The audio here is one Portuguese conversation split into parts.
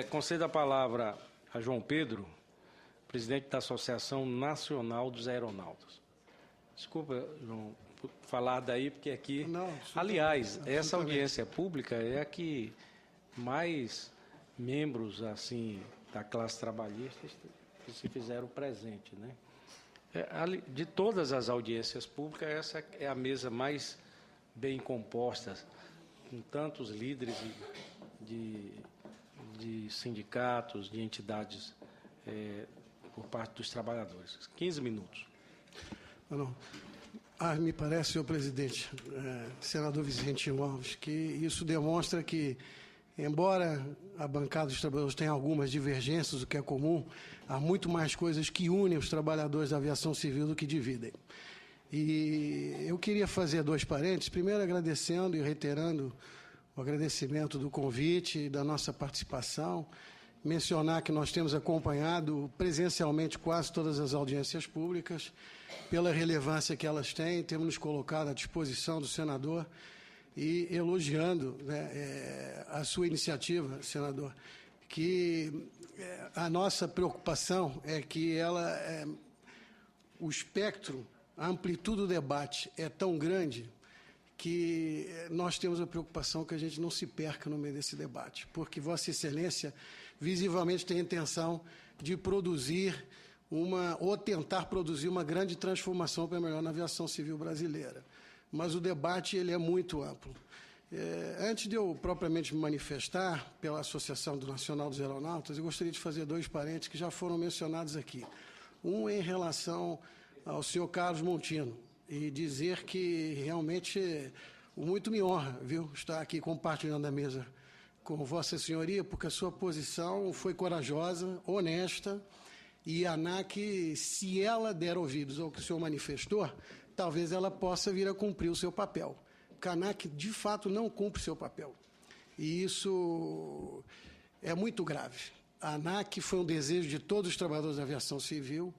Concedo a palavra a João Pedro, presidente da Associação Nacional dos Aeronautas. Desculpa, João, falar daí, porque aqui... Não, aliás, essa audiência pública é a que mais membros assim da classe trabalhista se fizeram presente, né? De todas as audiências públicas, essa é a mesa mais bem composta, com tantos líderes de sindicatos, de entidades por parte dos trabalhadores. 15 minutos. Me parece, senhor presidente, senador Vicentinho Alves, que isso demonstra que, embora a bancada dos trabalhadores tenha algumas divergências, o que é comum, há muito mais coisas que unem os trabalhadores da aviação civil do que dividem. E eu queria fazer dois parênteses, primeiro agradecendo e reiterando o agradecimento do convite e da nossa participação, mencionar que nós temos acompanhado presencialmente quase todas as audiências públicas, pela relevância que elas têm, temos nos colocado à disposição do senador e elogiando, né, a sua iniciativa, senador, que a nossa preocupação é que o espectro, a amplitude do debate é tão grande que nós temos a preocupação que a gente não se perca no meio desse debate, porque Vossa Excelência visivelmente tem a intenção de produzir ou tentar produzir uma grande transformação para melhor na aviação civil brasileira. Mas o debate ele é muito amplo. Antes de eu propriamente me manifestar pela Associação Nacional dos Aeronautas, eu gostaria de fazer dois parênteses que já foram mencionados aqui. Um em relação ao senhor Carlos Montino, e dizer que realmente muito me honra, viu, estar aqui compartilhando a mesa com Vossa Senhoria, porque a sua posição foi corajosa, honesta, e a ANAC, se ela der ouvidos ao que o senhor manifestou, talvez ela possa vir a cumprir o seu papel. Porque a ANAC, de fato, não cumpre o seu papel. E isso é muito grave. A ANAC foi um desejo de todos os trabalhadores da aviação civil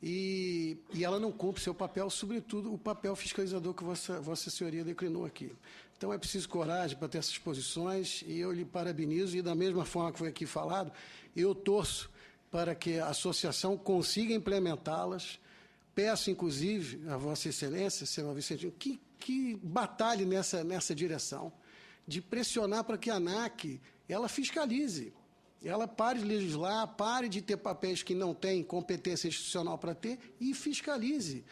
e ela não cumpre o seu papel, sobretudo o papel fiscalizador que Vossa Senhoria declinou aqui. Então, é preciso coragem para ter essas posições e eu lhe parabenizo e, da mesma forma que foi aqui falado, eu torço para que a associação consiga implementá-las. Peço, inclusive, a Vossa Excelência, senador Vicentinho, que batalhe nessa direção, de pressionar para que a ANAC ela fiscalize, ela pare de legislar, pare de ter papéis que não tem competência institucional para ter e fiscalize.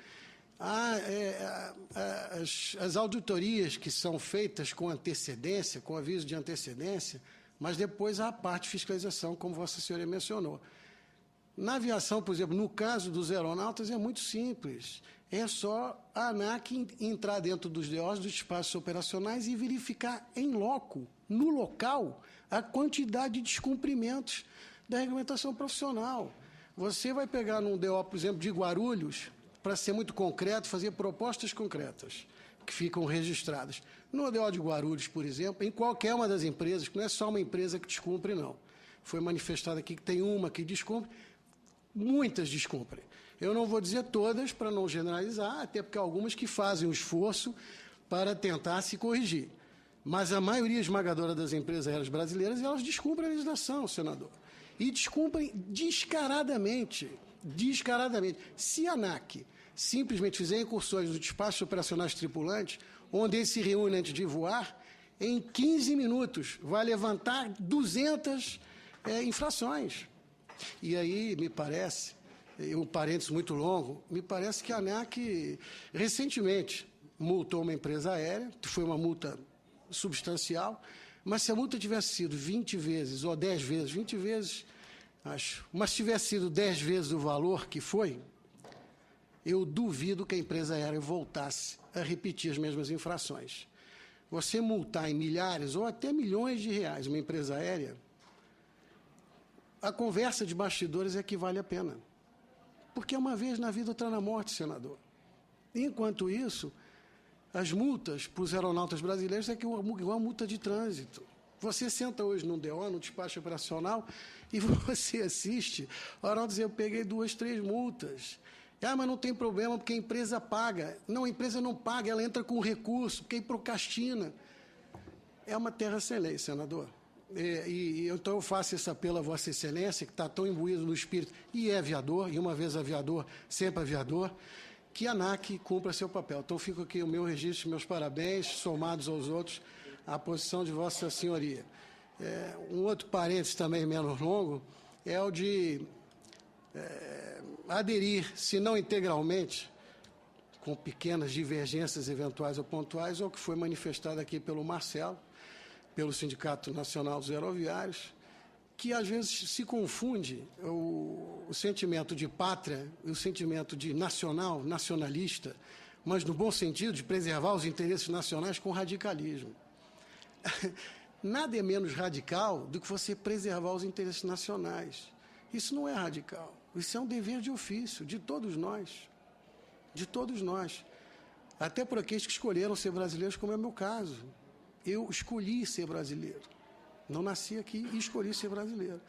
As auditorias que são feitas com antecedência, com aviso de antecedência, mas depois há a parte de fiscalização, como Vossa Senhoria mencionou. Na aviação, por exemplo, no caso dos aeronautas, é muito simples. É só a ANAC entrar dentro dos DOs, dos espaços operacionais, e verificar em loco, no local, a quantidade de descumprimentos da regulamentação profissional. Você vai pegar num DO, por exemplo, de Guarulhos, para ser muito concreto, fazer propostas concretas, que ficam registradas. No DO de Guarulhos, por exemplo, em qualquer uma das empresas, que não é só uma empresa que descumpre, não. Foi manifestado aqui que tem uma que descumpre, muitas descumprem. Eu não vou dizer todas, para não generalizar, até porque há algumas que fazem um esforço para tentar se corrigir. Mas a maioria esmagadora das empresas aéreas brasileiras, elas descumprem a legislação, senador. E descumprem descaradamente. Descaradamente. Se a ANAC simplesmente fizer incursões nos despachos operacionais tripulantes, onde eles se reúnem antes de voar, em 15 minutos vai levantar 200 infrações. E aí, me parece, um parênteses muito longo, me parece que a ANAC recentemente multou uma empresa aérea, que foi uma multa substancial, mas se a multa tivesse sido 20 vezes ou 10 vezes, 20 vezes, acho, mas se tivesse sido 10 vezes o valor que foi, eu duvido que a empresa aérea voltasse a repetir as mesmas infrações. Você multar em milhares ou até milhões de reais uma empresa aérea, a conversa de bastidores é que vale a pena. Porque é uma vez na vida, outra na morte, senador. Enquanto isso, as multas para os aeronautas brasileiros é que igual a multa de trânsito. Você senta hoje num DO, no despacho operacional, e você assiste, o aeronaut diz, eu peguei 2, 3 multas. Mas não tem problema, porque a empresa paga. Não, a empresa não paga, ela entra com recurso, porque procrastina. É uma terra sem lei, senador. Então eu faço esse apelo a Vossa Excelência, que está tão imbuído no espírito, e é aviador, e uma vez aviador, sempre aviador, que a ANAC cumpra seu papel. Então fico aqui o meu registro, meus parabéns, somados aos outros, à posição de Vossa Senhoria. Um outro parênteses também menos longo é o de aderir, se não integralmente, com pequenas divergências eventuais ou pontuais, ao que foi manifestado aqui pelo Marcelo, pelo Sindicato Nacional dos Aeroviários, que às vezes se confunde o sentimento de pátria e o sentimento de nacionalista, mas no bom sentido de preservar os interesses nacionais com radicalismo. Nada é menos radical do que você preservar os interesses nacionais. Isso não é radical, isso é um dever de ofício de todos nós. De todos nós. Até por aqueles que escolheram ser brasileiros, como é o meu caso. Eu escolhi ser brasileiro. Não nasci aqui e escolhi ser brasileiro.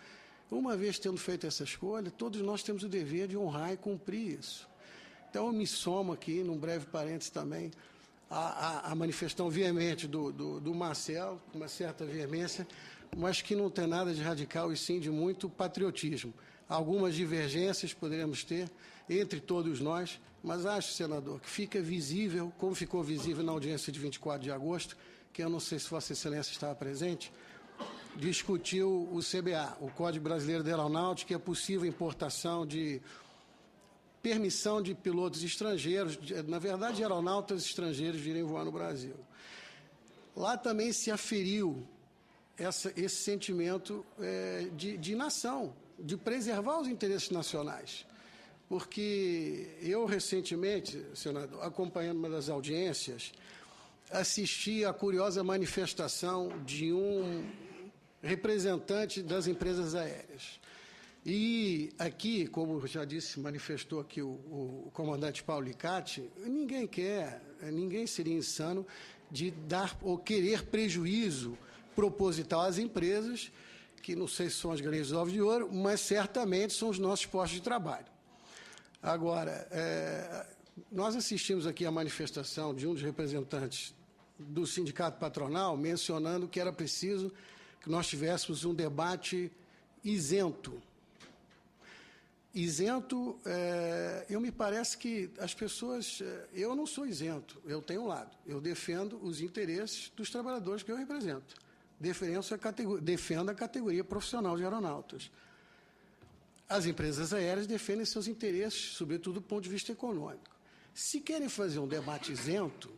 Uma vez tendo feito essa escolha, todos nós temos o dever de honrar e cumprir isso. Então, eu me somo aqui, num breve parênteses também, a manifestação veemente do Marcelo, com uma certa veemência, mas que não tem nada de radical e sim de muito patriotismo. Algumas divergências poderemos ter entre todos nós, mas acho, senador, que fica visível, como ficou visível na audiência de 24 de agosto, que eu não sei se Vossa Excelência estava presente, discutiu o CBA, o Código Brasileiro da Aeronáutica, e a possível importação de permissão de pilotos estrangeiros, na verdade, aeronautas estrangeiros virem voar no Brasil. Lá também se aferiu esse sentimento de nação, de preservar os interesses nacionais. Porque eu, recentemente, senador, acompanhando uma das audiências, assisti à curiosa manifestação de um representante das empresas aéreas. E aqui, como já disse, manifestou aqui o comandante Paulo Licati, ninguém seria insano de dar ou querer prejuízo proposital às empresas, que não sei se são as galinhas dos ovos de ouro, mas certamente são os nossos postos de trabalho. Agora, nós assistimos aqui à manifestação de um dos representantes do sindicato patronal, mencionando que era preciso que nós tivéssemos um debate isento. Isento, eu me parece que as pessoas... eu não sou isento, eu tenho um lado. Eu defendo os interesses dos trabalhadores que eu represento. Defendo a categoria profissional de aeronautas. As empresas aéreas defendem seus interesses, sobretudo do ponto de vista econômico. Se querem fazer um debate isento,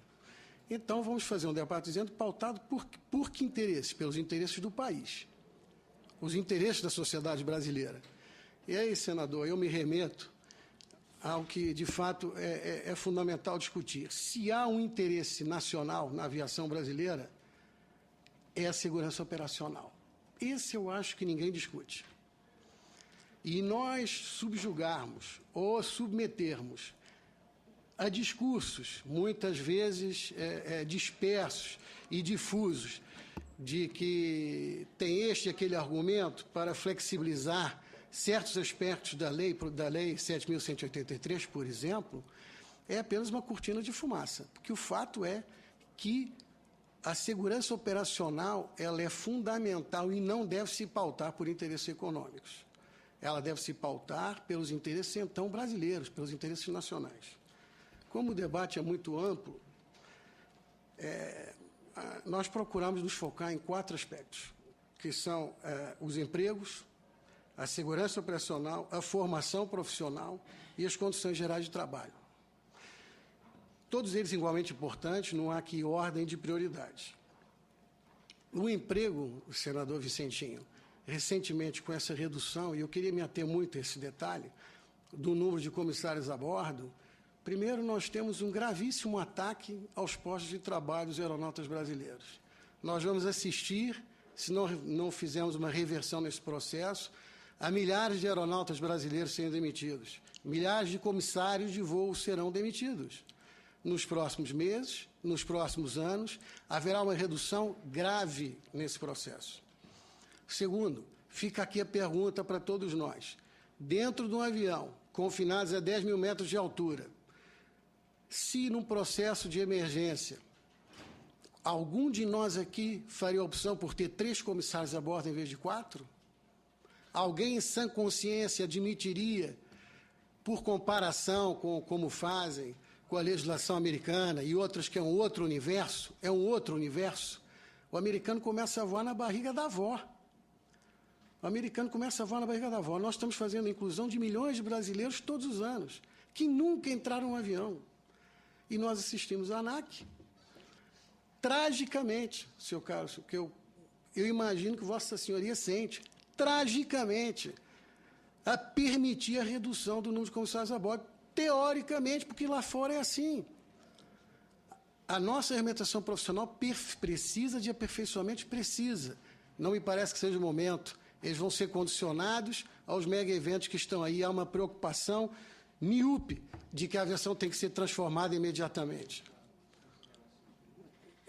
então vamos fazer um debate isento pautado por que interesse? Pelos interesses do país, os interesses da sociedade brasileira. E aí, senador, eu me remeto ao que, de fato, é fundamental discutir. Se há um interesse nacional na aviação brasileira, é a segurança operacional. Esse eu acho que ninguém discute. E nós subjugarmos ou submetermos a discursos, muitas vezes dispersos e difusos, de que tem este e aquele argumento para flexibilizar certos aspectos da lei 7.183, por exemplo, é apenas uma cortina de fumaça, porque o fato é que a segurança operacional ela é fundamental e não deve se pautar por interesses econômicos. Ela deve se pautar pelos interesses, então, brasileiros, pelos interesses nacionais. Como o debate é muito amplo, nós procuramos nos focar em 4 aspectos, que são os empregos, a segurança operacional, a formação profissional e as condições gerais de trabalho. Todos eles igualmente importantes, não há aqui ordem de prioridade. O emprego, senador Vicentinho, recentemente com essa redução, e eu queria me ater muito a esse detalhe, do número de comissários a bordo, primeiro nós temos um gravíssimo ataque aos postos de trabalho dos aeronautas brasileiros. Nós vamos assistir, se não fizermos uma reversão nesse processo, a milhares de aeronautas brasileiros sendo demitidos. Milhares de comissários de voo serão demitidos. Nos próximos meses, nos próximos anos, haverá uma redução grave nesse processo. Segundo, fica aqui a pergunta para todos nós. Dentro de um avião, confinados a 10 mil metros de altura, se num processo de emergência Algum de nós aqui faria a opção por ter 3 comissários a bordo em vez de 4? Alguém em sã consciência admitiria, por comparação com como fazem com a legislação americana e outras que é um outro universo, o americano começa a voar na barriga da avó. O americano começa a voar na barriga da avó. Nós estamos fazendo a inclusão de milhões de brasileiros todos os anos, que nunca entraram no avião. E nós assistimos a ANAC, tragicamente, seu Carlos, que eu imagino que Vossa Senhoria sente, tragicamente, a permitir a redução do número de comissários a bordo, teoricamente, porque lá fora é assim. A nossa regimentação profissional precisa de aperfeiçoamento, precisa. Não me parece que seja o momento. Eles vão ser condicionados aos mega-eventos que estão aí. Há uma preocupação míope de que a aviação tem que ser transformada imediatamente.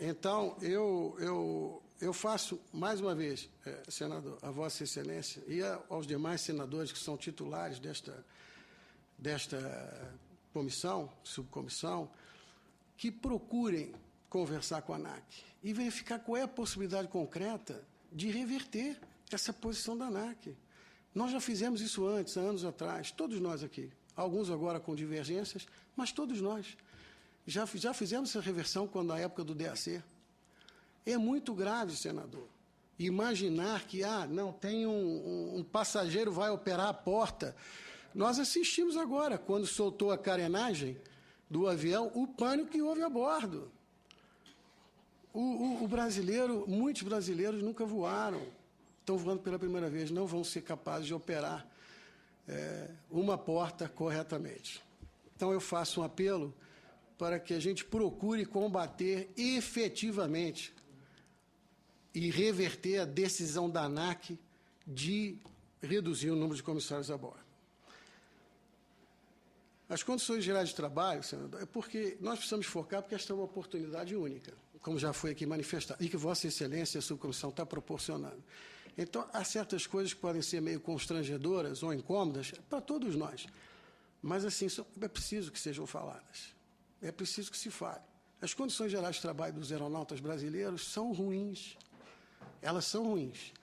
Então, eu faço, mais uma vez, senador, a Vossa Excelência e aos demais senadores que são titulares desta comissão, subcomissão, que procurem conversar com a ANAC e verificar qual é a possibilidade concreta de reverter essa posição da ANAC. Nós já fizemos isso antes, há anos atrás, todos nós aqui, alguns agora com divergências, mas todos nós. Já fizemos essa reversão quando na época do DAC. É muito grave, senador, imaginar que, não, tem um passageiro vai operar a porta. Nós assistimos agora, quando soltou a carenagem do avião, o pânico que houve a bordo. O brasileiro, muitos brasileiros nunca voaram, estão voando pela primeira vez, não vão ser capazes de operar uma porta corretamente. Então, eu faço um apelo para que a gente procure combater efetivamente e reverter a decisão da ANAC de reduzir o número de comissários a bordo. As condições gerais de trabalho, senador, é porque nós precisamos focar, porque esta é uma oportunidade única, como já foi aqui manifestado, e que Vossa Excelência e a subcomissão está proporcionando. Então, há certas coisas que podem ser meio constrangedoras ou incômodas para todos nós, mas, assim, é preciso que sejam faladas. É preciso que se fale. As condições gerais de trabalho dos aeronautas brasileiros são ruins. Elas são ruins.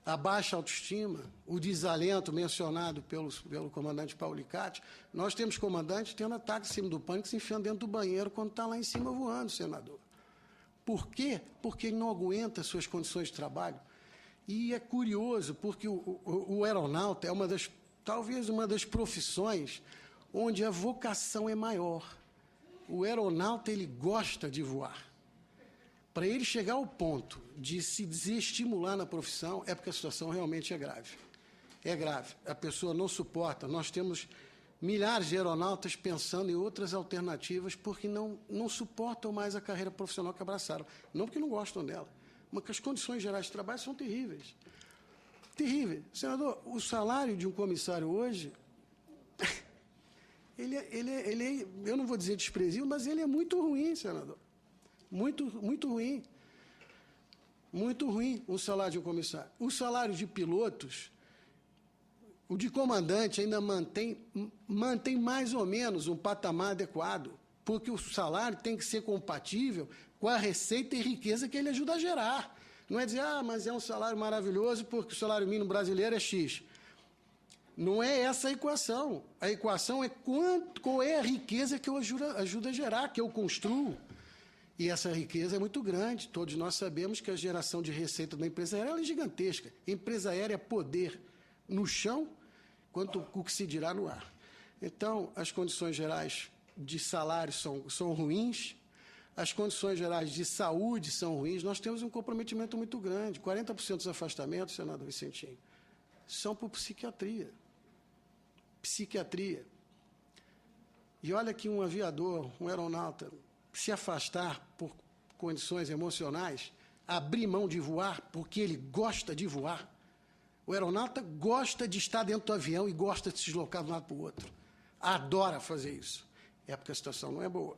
A baixa autoestima, o desalento mencionado pelo comandante Paulicatti, nós temos comandantes tendo ataque em cima do pânico, se enfiando dentro do banheiro quando está lá em cima voando, senador. Por quê? Porque ele não aguenta as suas condições de trabalho. E é curioso, porque o aeronauta é talvez uma das profissões onde a vocação é maior. O aeronauta, ele gosta de voar. Para ele chegar ao ponto de se desestimular na profissão, é porque a situação realmente é grave. É grave. A pessoa não suporta. Nós temos milhares de aeronautas pensando em outras alternativas porque não suportam mais a carreira profissional que abraçaram. Não porque não gostam dela, mas que as condições gerais de trabalho são terríveis. Terríveis. Senador, o salário de um comissário hoje, ele é, eu não vou dizer desprezível, mas ele é muito ruim, senador. Muito ruim. Muito ruim o salário de um comissário. O salário de pilotos, o de comandante ainda mantém mais ou menos um patamar adequado, porque o salário tem que ser compatível com a receita e riqueza que ele ajuda a gerar. Não é dizer, mas é um salário maravilhoso porque o salário mínimo brasileiro é X. Não é essa a equação. A equação é qual é a riqueza que eu ajudo a gerar, que eu construo. E essa riqueza é muito grande. Todos nós sabemos que a geração de receita da empresa aérea é gigantesca. A empresa aérea é poder no chão, quanto o que se dirá no ar. Então, as condições gerais de salário são ruins, as condições gerais de saúde são ruins. Nós temos um comprometimento muito grande. 40% dos afastamentos, senador Vicentinho, são por psiquiatria. Psiquiatria. E olha que um aviador, um aeronauta, se afastar por condições emocionais, abrir mão de voar porque ele gosta de voar. O aeronauta gosta de estar dentro do avião e gosta de se deslocar de um lado para o outro. Adora fazer isso. É porque a situação não é boa.